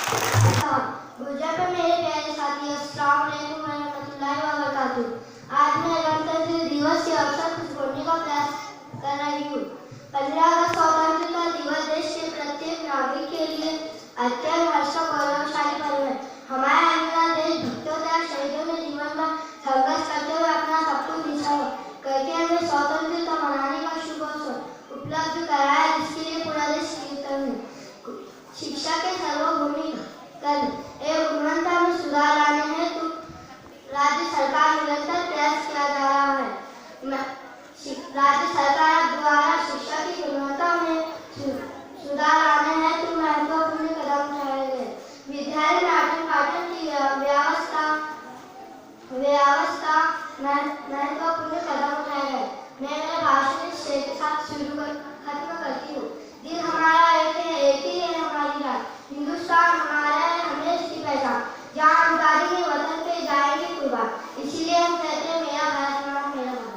गुजर पे मेरे प्यारे साथी, अस्सलाम वालेकुम रहमतुल्लाहि व बरकातुहू। आज मैं गणतंत्र दिवस के अवसर कुछ बोलने का प्रयास कर रही हूँ। 15 अगस्त स्वतंत्रता दिवस देश के प्रत्येक नागरिक के लिए अत्यंत हर्ष और गौरवशाली पर्व है। हमारा अपना देश भक्तों तथा शहीदों ने जीवन भर संघर्ष करते हुए अपना सब कुछ निछावर करके हमें स्वतंत्रता मनाने का शुभ अवसर उपलब्ध कराया, जिसके लिए पूरा देश कृतज्ञ है। शिक्षा के सार्वभौमिक एवं गुणवत्ता में सुधार लाने हेतु राज्य सरकार निरंतर प्रयास किया जा रहा है। राज्य सरकार द्वारा शिक्षा की गुणवत्ता में सुधार लाने हेतु महत्वपूर्ण कदम उठाए गए। विद्यालय में पठन पाठन की व्यवस्था महत्वपूर्ण कदम उठाए गए। मैं मेरा भाषण इस शेर के साथ खत्म करती हूँ। दिल हमारा एक है, एक ही है हमारी रात। हिंदुस्तान हमारा है, हमें इसकी पहचान। जहाँ हम गाड़ी में वतन पे जाएंगे कुर्बान। इसीलिए हम कहते हैं मेरा